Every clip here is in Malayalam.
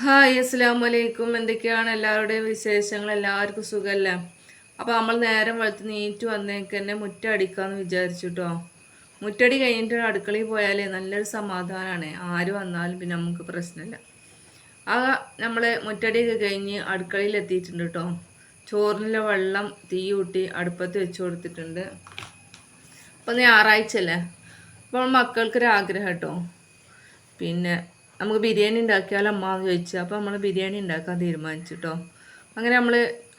ഹായ് അസ്സലാമു അലൈക്കും. എന്തൊക്കെയാണ് എല്ലാവരുടെയും വിശേഷങ്ങൾ? എല്ലാവർക്കും സുഖമല്ലേ? അപ്പോൾ നമ്മൾ നേരം വെളുത്ത് നീറ്റ് വന്നേക്ക് തന്നെ മുറ്റം അടിക്കാമെന്ന് വിചാരിച്ചു കേട്ടോ. മുറ്റടി കഴിഞ്ഞിട്ട് അടുക്കളയിൽ പോയാലേ നല്ലൊരു സമാധാനമാണ്. ആര് വന്നാലും പിന്നെ നമുക്ക് പ്രശ്നമില്ല. ആ നമ്മൾ മുറ്റടിയൊക്കെ കഴിഞ്ഞ് അടുക്കളയിൽ എത്തിയിട്ടുണ്ട് കേട്ടോ. ചോറിനുള്ള വെള്ളം തീ കൂട്ടി അടുപ്പത്ത് വെച്ച് കൊടുത്തിട്ടുണ്ട്. അപ്പോൾ ഞായറാഴ്ച അല്ലേ, അപ്പോൾ മക്കൾക്കൊരാഗ്രഹം കേട്ടോ, പിന്നെ നമുക്ക് ബിരിയാണി ഉണ്ടാക്കിയാലോ അമ്മ എന്ന് ചോദിച്ചു. അപ്പോൾ നമ്മൾ ബിരിയാണി ഉണ്ടാക്കാൻ തീരുമാനിച്ചു കേട്ടോ. അങ്ങനെ നമ്മൾ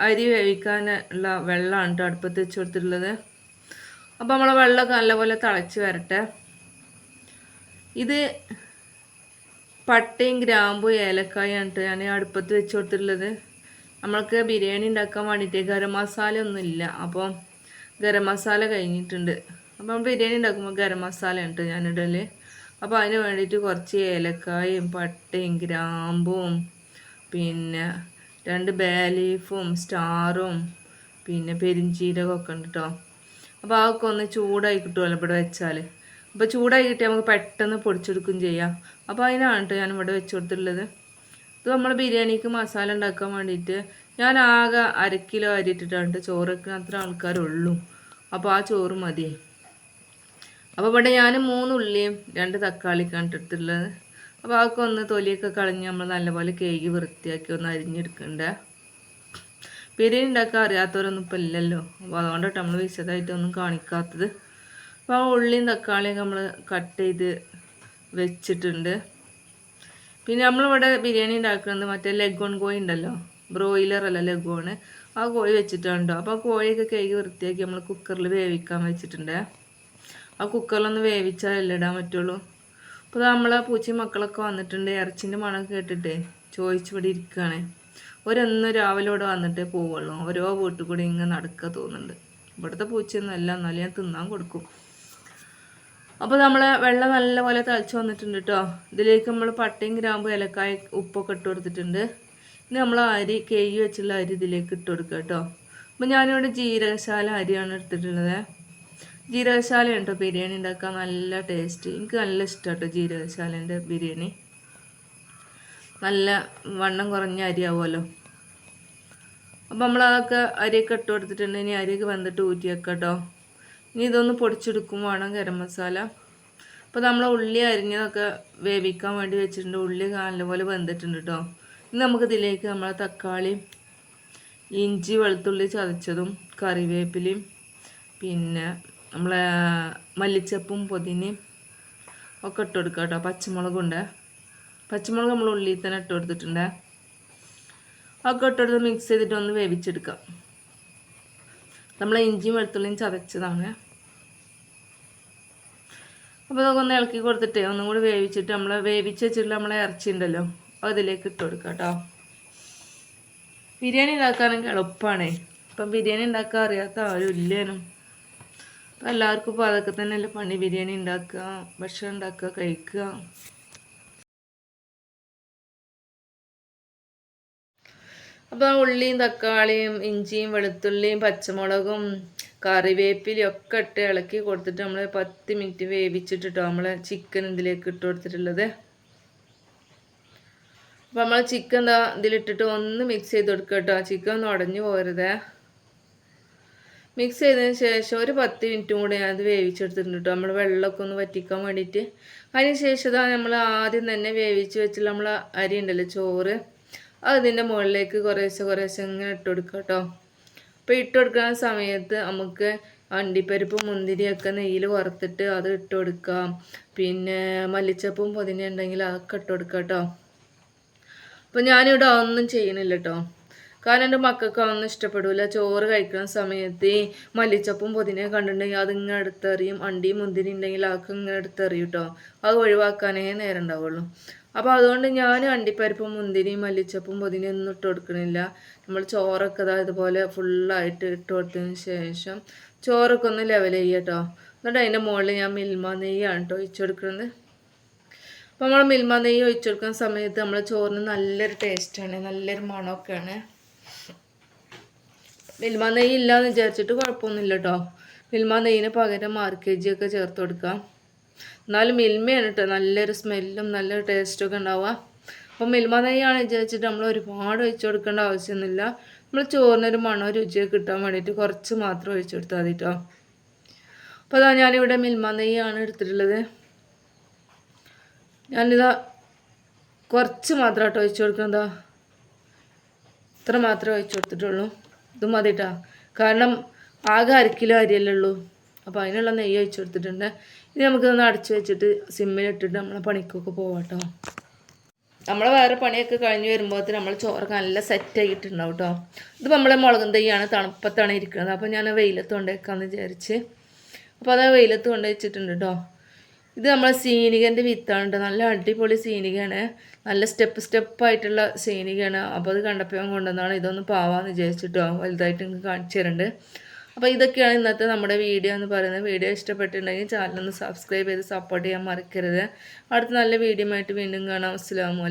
അരി വേവിക്കാനുള്ള വെള്ളമാണ് കേട്ടോ അടുപ്പത്ത് വെച്ച് കൊടുത്തിട്ടുള്ളത്. അപ്പോൾ നമ്മൾ വെള്ളമൊക്കെ നല്ലപോലെ തിളച്ച് വരട്ടെ. ഇത് പട്ടയും ഗ്രാമ്പും ഏലക്കായാണ് കേട്ടോ ഞാൻ അടുപ്പത്ത് വെച്ച് കൊടുത്തിട്ടുള്ളത്. നമ്മൾക്ക് ബിരിയാണി ഉണ്ടാക്കാൻ വേണ്ടിയിട്ട് ഗരം മസാല ഒന്നുമില്ല. അപ്പോൾ ഗരം മസാല കഴിഞ്ഞിട്ടുണ്ട്. അപ്പോൾ ബിരിയാണി ഉണ്ടാക്കുമ്പോൾ ഗരം മസാല ഉണ്ട് ഞാനിടൽ. അപ്പോൾ അതിന് വേണ്ടിയിട്ട് കുറച്ച് ഏലക്കായും പട്ടയും ഗ്രാമ്പും പിന്നെ 2 ബേ ലീഫും സ്റ്റാറും പിന്നെ പെരിഞ്ചീരകമൊക്കെ ഉണ്ട് കേട്ടോ. അപ്പോൾ അതൊക്കെ ഒന്ന് ചൂടായി കിട്ടുമല്ലോ ഇവിടെ വെച്ചാൽ. അപ്പോൾ ചൂടായി കിട്ടിയാൽ നമുക്ക് പെട്ടെന്ന് പൊടിച്ചെടുക്കുകയും ചെയ്യാം. അപ്പോൾ അതിനാണ് കേട്ടോ ഞാൻ ഇവിടെ വെച്ച് കൊടുത്തിട്ടുള്ളത്. ഇത് നമ്മൾ ബിരിയാണിക്ക് മസാല ഉണ്ടാക്കാൻ വേണ്ടിയിട്ട് ഞാൻ ആകെ 1/2 കിലോ അരി ഇട്ടിട്ടാണ് ചോറൊക്കെ അത്ര ആൾക്കാരുള്ളൂ. അപ്പോൾ ആ ചോറ് മതി. അപ്പോൾ ഇവിടെ ഞാൻ 3 ഉള്ളിയും 2 തക്കാളിക്കാണ് ഇട്ടിട്ടുള്ളത്. അപ്പോൾ അതൊക്കെ ഒന്ന് തൊലിയൊക്കെ കളഞ്ഞ് നമ്മൾ നല്ലപോലെ കേക്ക് വൃത്തിയാക്കി ഒന്ന് അരിഞ്ഞെടുക്കണ്ടേ. ബിരിയാണി ഉണ്ടാക്കാൻ അറിയാത്തവരൊന്നും ഇപ്പോൾ ഇല്ലല്ലോ. അപ്പോൾ അതുകൊണ്ടിട്ട് നമ്മൾ വിശദമായിട്ടൊന്നും കാണിക്കാത്തത്. അപ്പോൾ ആ ഉള്ളിയും തക്കാളിയൊക്കെ നമ്മൾ കട്ട് ചെയ്ത് വെച്ചിട്ടുണ്ട്. പിന്നെ നമ്മളിവിടെ ബിരിയാണി ഉണ്ടാക്കുന്നത് മറ്റേ ലെഗോൺ കോഴി ഉണ്ടല്ലോ, ബ്രോയിലർ അല്ല ലെഗോണ്, ആ കോഴി വെച്ചിട്ടുണ്ടോ. അപ്പോൾ ആ കോഴിയൊക്കെ കേക്ക് വൃത്തിയാക്കി നമ്മൾ കുക്കറിൽ വേവിക്കാൻ വെച്ചിട്ടുണ്ട്. ആ കുക്കറിലൊന്ന് വേവിച്ചാലല്ലേ ഇടാൻ പറ്റുള്ളൂ. അപ്പോൾ നമ്മളെ പൂച്ചയും മക്കളൊക്കെ വന്നിട്ടുണ്ട്. ഇറച്ചിൻ്റെ മണം കേട്ടിട്ട് ചോദിച്ചിവിടെ ഇരിക്കുകയാണ്. ഒരെന്നും രാവിലെ ഇവിടെ വന്നിട്ടേ പോവുള്ളൂ. ഓരോ വീട്ടിൽ കൂടി ഇങ്ങനെ നടക്കുക തോന്നുന്നുണ്ട്. ഇവിടുത്തെ പൂച്ചയൊന്നും അല്ല, എന്നാലും ഞാൻ തിന്നാൻ കൊടുക്കും. അപ്പോൾ നമ്മളെ വെള്ളം നല്ലപോലെ തിളച്ച് വന്നിട്ടുണ്ട് കേട്ടോ. ഇതിലേക്ക് നമ്മൾ പട്ടയും ഗ്രാമ്പും ഏലക്കായ ഉപ്പൊക്കെ ഇട്ട് കൊടുത്തിട്ടുണ്ട്. ഇനി നമ്മൾ അരി കേകി വെച്ചുള്ള അരി ഇതിലേക്ക് ഇട്ട് കൊടുക്കുക കേട്ടോ. അപ്പോൾ ഞാനിവിടെ ജീരകശാല അരിയാണ് എടുത്തിട്ടുള്ളത്. ജീരകശാല ഉണ്ടോ ബിരിയാണി ഉണ്ടാക്കാൻ നല്ല ടേസ്റ്റ്. എനിക്ക് നല്ല ഇഷ്ടം കേട്ടോ ജീരകശാലേൻ്റെ ബിരിയാണി. നല്ല വണ്ണം കുറഞ്ഞ അരിയാവുമല്ലോ. അപ്പോൾ നമ്മളതൊക്കെ അരിയൊക്കെ ഇട്ട് കൊടുത്തിട്ടുണ്ട്. ഇനി അരിയൊക്കെ വന്നിട്ട് ഊറ്റി വെക്കാം കേട്ടോ. ഇനി ഇതൊന്ന് പൊടിച്ചെടുക്കും വേണം ഗരം മസാല. അപ്പോൾ നമ്മൾ ഉള്ളി അരിഞ്ഞതൊക്കെ വേവിക്കാൻ വേണ്ടി വെച്ചിട്ടുണ്ട്. ഉള്ളി നല്ലപോലെ വെന്തിട്ടുണ്ട് കേട്ടോ. ഇനി നമുക്കിതിലേക്ക് നമ്മളെ തക്കാളി, ഇഞ്ചി വെളുത്തുള്ളി ചതച്ചതും കറിവേപ്പിലയും പിന്നെ നമ്മളെ മല്ലിച്ചപ്പും പുതിനയും ഒക്കെ ഇട്ട് കൊടുക്കുക കേട്ടോ. പച്ചമുളകുണ്ട്, പച്ചമുളക് നമ്മൾ ഉള്ളിൽ തന്നെ ഇട്ട് കൊടുത്തിട്ടുണ്ട്. ഒക്കെ ഇട്ടെടുത്ത് മിക്സ് ചെയ്തിട്ട് ഒന്ന് വേവിച്ചെടുക്കാം. നമ്മളെ ഇഞ്ചിയും വെളുത്തുള്ളിയും ചതച്ചതാണ്. അപ്പോൾ അതൊക്കെ ഒന്ന് ഇളക്കി കൊടുത്തിട്ട് ഒന്നും കൂടി വേവിച്ചിട്ട് നമ്മൾ വേവിച്ച് വെച്ചിട്ട് നമ്മളെ ഇറച്ചി ഉണ്ടല്ലോ അതിലേക്ക് ഇട്ട് കൊടുക്കാം കേട്ടോ. ബിരിയാണി ഉണ്ടാക്കാനൊക്കെ എളുപ്പമാണ്. ഇപ്പം ബിരിയാണി ഉണ്ടാക്കാൻ അറിയാത്ത ആരും ഇല്ലേനും. അപ്പോൾ എല്ലാവർക്കും ഇപ്പോൾ അതൊക്കെ തന്നെയല്ലേ പണി. ബിരിയാണി ഉണ്ടാക്കുക, ഭക്ഷണം ഉണ്ടാക്കുക, കഴിക്കുക. അപ്പോൾ ഉള്ളിയും തക്കാളിയും ഇഞ്ചിയും വെളുത്തുള്ളിയും പച്ചമുളകും കറിവേപ്പിലയും ഒക്കെ ഇട്ട് ഇളക്കി കൊടുത്തിട്ട് നമ്മൾ 10 മിനിറ്റ് വേവിച്ചിട്ടിട്ടോ നമ്മൾ ചിക്കൻ ഇതിലേക്ക് ഇട്ട് കൊടുത്തിട്ടുള്ളത്. അപ്പോൾ നമ്മൾ ചിക്കൻ ഇതിലിട്ടിട്ട് ഒന്ന് മിക്സ് ചെയ്ത് കൊടുക്കുക കേട്ടോ. ചിക്കൻ ഒന്ന് ഉടഞ്ഞു പോകരുത്. മിക്സ് ചെയ്തതിന് ശേഷം ഒരു 10 മിനിറ്റും കൂടെ ഞാനത് വേവിച്ചെടുത്തിട്ടുണ്ട് കേട്ടോ. നമ്മൾ വെള്ളമൊക്കെ ഒന്ന് വറ്റിക്കാൻ വേണ്ടിയിട്ട്. അതിന് ശേഷം നമ്മൾ ആദ്യം തന്നെ വേവിച്ച് വെച്ചുള്ള നമ്മൾ അരി ഉണ്ടല്ലോ ചോറ്, അതിൻ്റെ മുകളിലേക്ക് കുറേശ്ശെ ഇങ്ങനെ ഇട്ട് കൊടുക്കുക കേട്ടോ. അപ്പോൾ ഇട്ട് കൊടുക്കുന്ന സമയത്ത് നമുക്ക് അണ്ടിപ്പരിപ്പും മുന്തിരിയൊക്കെ നെയ്യിൽ വറുത്തിട്ട് അത് ഇട്ട് കൊടുക്കാം. പിന്നെ മല്ലിച്ചപ്പും പുതിന ഉണ്ടെങ്കിൽ അതൊക്കെ ഇട്ട് കൊടുക്കുക കേട്ടോ. അപ്പോൾ ഞാനിവിടെ ഒന്നും ചെയ്യണില്ല കേട്ടോ. കാരണം എൻ്റെ മക്കൾക്ക് അതൊന്നും ഇഷ്ടപ്പെടില്ല. ചോറ് കഴിക്കുന്ന സമയത്ത് ഈ മല്ലിച്ചപ്പും പുതിനയും കണ്ടിട്ടുണ്ടെങ്കിൽ അതിങ്ങനെ എടുത്തെറിയും. അണ്ടിയും മുന്തിരി ഉണ്ടെങ്കിൽ അതൊക്കെ ഇങ്ങനെ എടുത്തെറിയും കേട്ടോ. അത് ഒഴിവാക്കാനേ നേരം ഉണ്ടാവുള്ളൂ. അപ്പോൾ അതുകൊണ്ട് ഞാൻ അണ്ടിപ്പരിപ്പും മുന്തിരിയും മല്ലിച്ചപ്പും പുതിനയും ഒന്നും ഇട്ട് കൊടുക്കണില്ല. നമ്മൾ ചോറൊക്കെ ഇതുപോലെ ഫുള്ളായിട്ട് ഇട്ട് കൊടുത്തതിന് ശേഷം ചോറൊക്കെ ഒന്ന് ലെവൽ ചെയ്യുക കേട്ടോ. എന്നിട്ട് അതിൻ്റെ മുകളിൽ ഞാൻ മിൽമ നെയ്യാണ് കേട്ടോ ഒഴിച്ചു കൊടുക്കുന്നത്. അപ്പോൾ നമ്മൾ മിൽമ നെയ്യ് ഒഴിച്ചു കൊടുക്കുന്ന സമയത്ത് നമ്മളെ ചോറിന് നല്ലൊരു ടേസ്റ്റാണ്, നല്ലൊരു മണമൊക്കെയാണ്. മിൽമ നെയ്യ് ഇല്ലയെന്ന് വിചാരിച്ചിട്ട് കുഴപ്പമൊന്നുമില്ല കേട്ടോ. മിൽമ നെയ്യിന് പകരം RKG ഒക്കെ ചേർത്ത് കൊടുക്കാം. എന്നാലും മിൽമയാണ് കേട്ടോ നല്ലൊരു സ്മെല്ലും നല്ലൊരു ടേസ്റ്റൊക്കെ ഉണ്ടാവുക. അപ്പം മിൽമ നെയ്യാണ് വിചാരിച്ചിട്ട് നമ്മൾ ഒരുപാട് ഒഴിച്ചു കൊടുക്കേണ്ട ആവശ്യമൊന്നുമില്ല. നമ്മൾ ചോറിനൊരു മണോ രുചിയൊക്കെ കിട്ടാൻ വേണ്ടിയിട്ട് കുറച്ച് മാത്രം ഒഴിച്ചു കൊടുത്താൽ മതി കേട്ടോ. അപ്പോൾ അതാ ഞാനിവിടെ മിൽമ നെയ്യാണ് എടുത്തിട്ടുള്ളത്. ഞാനിതാ കുറച്ച് മാത്രം കേട്ടോ ഒഴിച്ചു കൊടുക്കുന്നതാ, ഇത്ര മാത്രമേ ഒഴിച്ചു കൊടുത്തിട്ടുള്ളൂ. ഇത് മതി കേട്ടോ, കാരണം ആകെ 1 കിലോ അരിയല്ലേ ഉള്ളൂ. അപ്പോൾ അതിനുള്ള നെയ്യ് ഒഴിച്ചു കൊടുത്തിട്ടുണ്ട്. ഇനി നമുക്കിതൊന്ന് അടച്ച് വെച്ചിട്ട് സിമ്മിലിട്ടിട്ട് നമ്മളെ പണിക്കൊക്കെ പോവാം കേട്ടോ. നമ്മൾ വേറെ പണിയൊക്കെ കഴിഞ്ഞ് വരുമ്പോഴത്തേന് നമ്മൾ ചോറൊക്കെ നല്ല സെറ്റായിട്ടുണ്ടാവും കേട്ടോ. ഇതിപ്പോൾ നമ്മളെ മുളകും തൈയാണ്, തണുപ്പത്താണ് ഇരിക്കുന്നത്. അപ്പോൾ ഞാൻ വെയിലത്ത് കൊണ്ടുവയ്ക്കാമെന്ന് വിചാരിച്ച്, അപ്പോൾ അത് വെയിലത്ത് കൊണ്ട് വെച്ചിട്ടുണ്ട് കേട്ടോ. ഇത് നമ്മളെ സീനികൻ്റെ വിത്താണ് കേട്ടോ, നല്ല അടിപൊളി സീനികയാണ്, നല്ല സ്റ്റെപ്പായിട്ടുള്ള സീനികയാണ്. അപ്പോൾ അത് കണ്ടപ്പോൾ ഞാൻ കൊണ്ടുവന്നാണ്, ഇതൊന്ന് പാവാന്ന് വിചാരിച്ചിട്ടോ, വലുതായിട്ട് നിങ്ങൾക്ക് കാണിച്ചു തരുന്നുണ്ട്. അപ്പോൾ ഇതൊക്കെയാണ് ഇന്നത്തെ നമ്മുടെ വീഡിയോ എന്ന് പറയുന്നത്. വീഡിയോ ഇഷ്ടപ്പെട്ടിട്ടുണ്ടെങ്കിൽ ചാനലൊന്ന് സബ്സ്ക്രൈബ് ചെയ്ത് സപ്പോർട്ട് ചെയ്യാൻ മറക്കരുത്. അടുത്ത നല്ല വീഡിയോ ആയിട്ട് വീണ്ടും കാണാം. അസ്സലാമു അലൈക്കും.